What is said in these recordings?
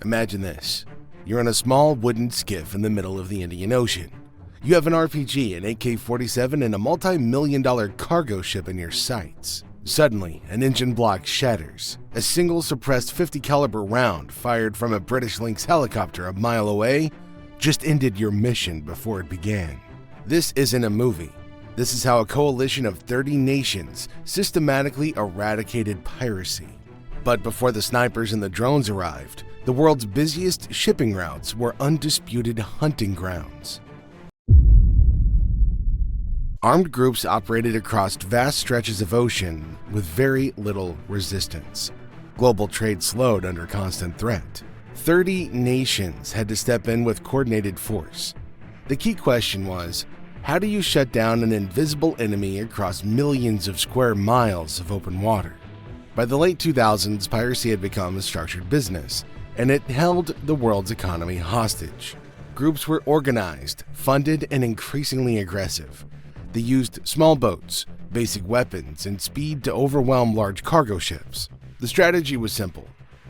Imagine this. You're in a small wooden skiff in the middle of the Indian Ocean. You have an RPG, an AK-47, and a multi-million-dollar cargo ship in your sights. Suddenly, an engine block shatters. A single suppressed .50 caliber round fired from a British Lynx helicopter a mile away just ended your mission before it began. This isn't a movie. This is how a coalition of 30 nations systematically eradicated piracy. But before the snipers and the drones arrived, the world's busiest shipping routes were undisputed hunting grounds. Armed groups operated across vast stretches of ocean with very little resistance. Global trade slowed under constant threat. 30 nations had to step in with coordinated force. The key question was, how do you shut down an invisible enemy across millions of square miles of open water? By the late 2000s, piracy had become a structured business, and it held the world's economy hostage. Groups were organized, funded, and increasingly aggressive. They used small boats, basic weapons, and speed to overwhelm large cargo ships. The strategy was simple: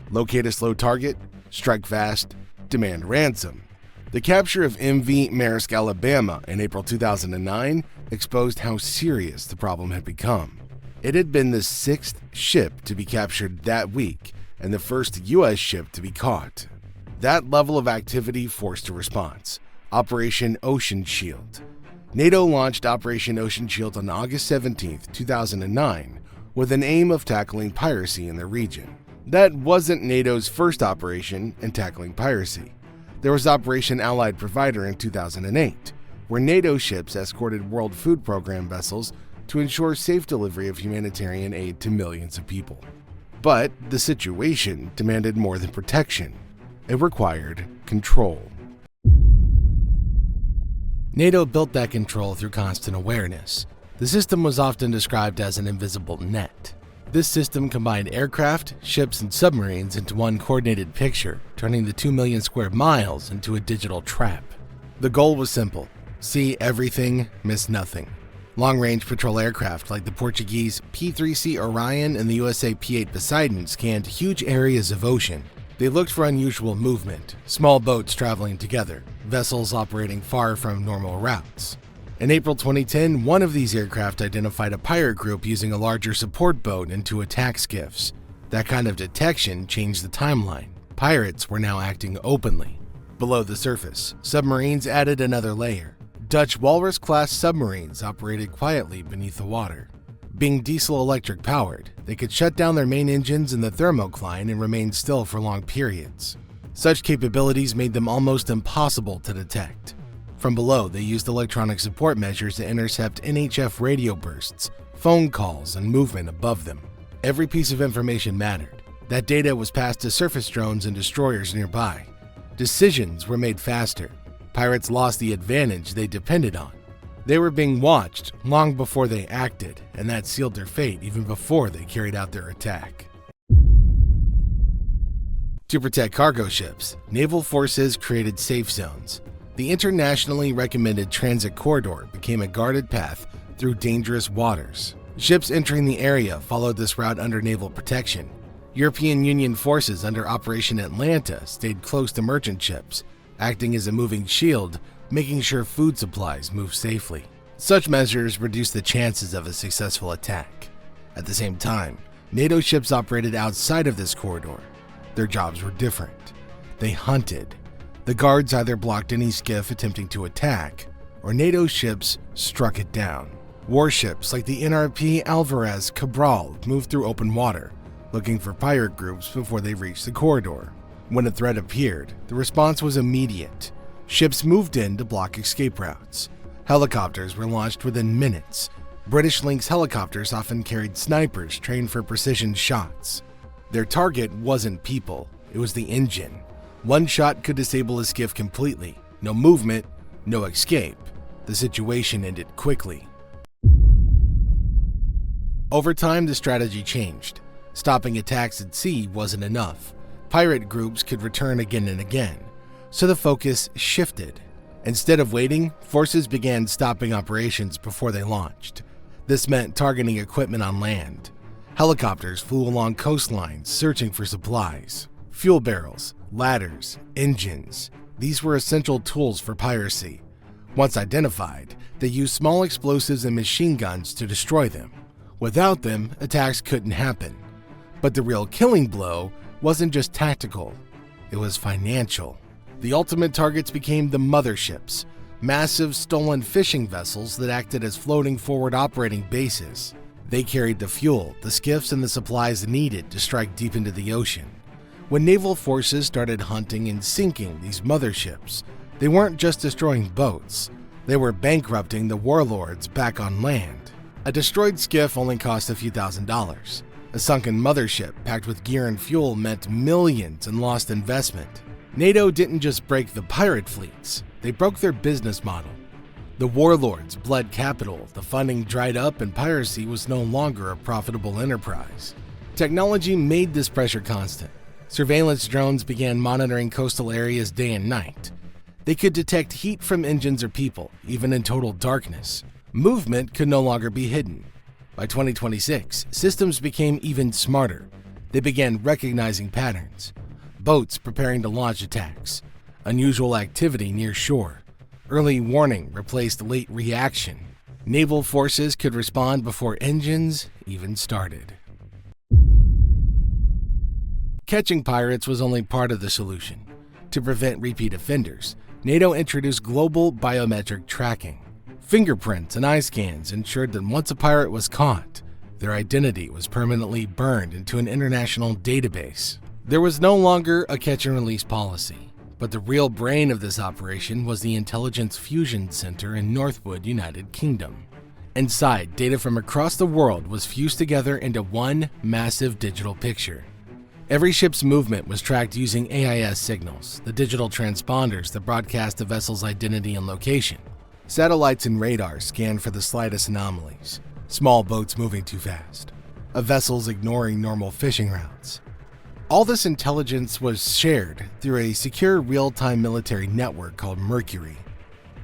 locate a slow target, strike fast, demand ransom. The capture of MV Maersk, Alabama in April 2009 exposed how serious the problem had become. It had been the 6th ship to be captured that week and the first U.S. ship to be caught. That level of activity forced a response: Operation Ocean Shield. NATO launched Operation Ocean Shield on August 17, 2009, with an aim of tackling piracy in the region. That wasn't NATO's first operation in tackling piracy. There was Operation Allied Provider in 2008, where NATO ships escorted World Food Program vessels to ensure safe delivery of humanitarian aid to millions of people. But the situation demanded more than protection. It required control. NATO built that control through constant awareness. The system was often described as an invisible net. This system combined aircraft, ships, and submarines into one coordinated picture, turning the 2 million square miles into a digital trap. The goal was simple: see everything, miss nothing. Long-range patrol aircraft like the Portuguese P-3C Orion and the USA P-8 Poseidon scanned huge areas of ocean. They looked for unusual movement, small boats traveling together, vessels operating far from normal routes. In April 2010, one of these aircraft identified a pirate group using a larger support boat into attack skiffs. That kind of detection changed the timeline. Pirates were now acting openly. Below the surface, submarines added another layer. Dutch Walrus-class submarines operated quietly beneath the water. Being diesel-electric powered, they could shut down their main engines in the thermocline and remain still for long periods. Such capabilities made them almost impossible to detect. From below, they used electronic support measures to intercept NHF radio bursts, phone calls, and movement above them. Every piece of information mattered. That data was passed to surface drones and destroyers nearby. Decisions were made faster. Pirates lost the advantage they depended on. They were being watched long before they acted, and that sealed their fate even before they carried out their attack. To protect cargo ships, naval forces created safe zones. The internationally recommended transit corridor became a guarded path through dangerous waters. Ships entering the area followed this route under naval protection. European Union forces under Operation Atlanta stayed close to merchant ships, acting as a moving shield, making sure food supplies moved safely. Such measures reduced the chances of a successful attack. At the same time, NATO ships operated outside of this corridor. Their jobs were different. They hunted. The guards either blocked any skiff attempting to attack, or NATO ships struck it down. Warships like the NRP Alvarez Cabral moved through open water, looking for pirate groups before they reached the corridor. When a threat appeared, the response was immediate. Ships moved in to block escape routes. Helicopters were launched within minutes. British Lynx helicopters often carried snipers trained for precision shots. Their target wasn't people, it was the engine. One shot could disable a skiff completely. No movement, no escape. The situation ended quickly. Over time, the strategy changed. Stopping attacks at sea wasn't enough. Pirate groups could return again and again, so the focus shifted. Instead of waiting, forces began stopping operations before they launched. This meant targeting equipment on land. Helicopters flew along coastlines searching for supplies. Fuel barrels, ladders, engines, these were essential tools for piracy. Once identified, they used small explosives and machine guns to destroy them. Without them, attacks couldn't happen. But the real killing blow wasn't just tactical, it was financial. The ultimate targets became the motherships, massive stolen fishing vessels that acted as floating forward operating bases. They carried the fuel, the skiffs, and the supplies needed to strike deep into the ocean. When naval forces started hunting and sinking these motherships, they weren't just destroying boats, they were bankrupting the warlords back on land. A destroyed skiff only cost a few $1,000s. A sunken mothership packed with gear and fuel meant millions in lost investment. NATO didn't just break the pirate fleets, they broke their business model. The warlords bled capital, the funding dried up, and piracy was no longer a profitable enterprise. Technology made this pressure constant. Surveillance drones began monitoring coastal areas day and night. They could detect heat from engines or people, even in total darkness. Movement could no longer be hidden. By 2026, systems became even smarter. They began recognizing patterns. Boats preparing to launch attacks. Unusual activity near shore. Early warning replaced late reaction. Naval forces could respond before engines even started. Catching pirates was only part of the solution. To prevent repeat offenders, NATO introduced global biometric tracking. Fingerprints and eye scans ensured that once a pirate was caught, their identity was permanently burned into an international database. There was no longer a catch and release policy, but the real brain of this operation was the Intelligence Fusion Center in Northwood, United Kingdom. Inside, data from across the world was fused together into one massive digital picture. Every ship's movement was tracked using AIS signals, the digital transponders that broadcast the vessel's identity and location. Satellites and radars scanned for the slightest anomalies, small boats moving too fast, vessels ignoring normal fishing routes. All this intelligence was shared through a secure real-time military network called Mercury.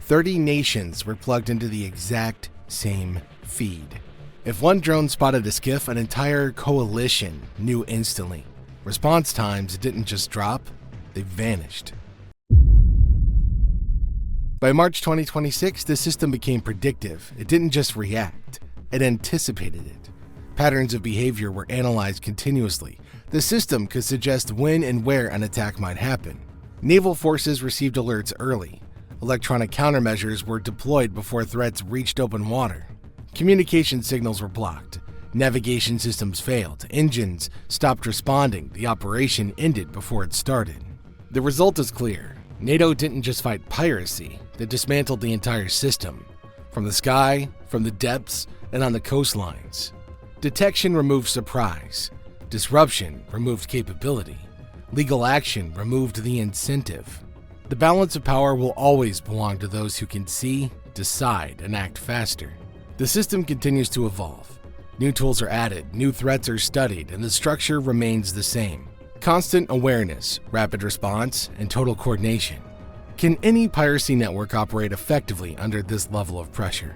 30 nations were plugged into the exact same feed. If one drone spotted a skiff, an entire coalition knew instantly. Response times didn't just drop, they vanished. By March 2026, the system became predictive. It didn't just react, it anticipated it. Patterns of behavior were analyzed continuously. The system could suggest when and where an attack might happen. Naval forces received alerts early. Electronic countermeasures were deployed before threats reached open water. Communication signals were blocked. Navigation systems failed. Engines stopped responding. The operation ended before it started. The result is clear. NATO didn't just fight piracy, they dismantled the entire system. From the sky, from the depths, and on the coastlines. Detection removed surprise. Disruption removed capability. Legal action removed the incentive. The balance of power will always belong to those who can see, decide, and act faster. The system continues to evolve. New tools are added, new threats are studied, and the structure remains the same. Constant awareness, rapid response, and total coordination. Can any piracy network operate effectively under this level of pressure?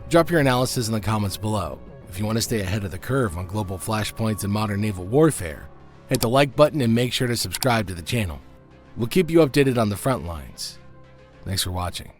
Drop your analysis in the comments below. If you want to stay ahead of the curve on global flashpoints and modern naval warfare, hit the like button and make sure to subscribe to the channel. We'll keep you updated on the front lines. Thanks for watching.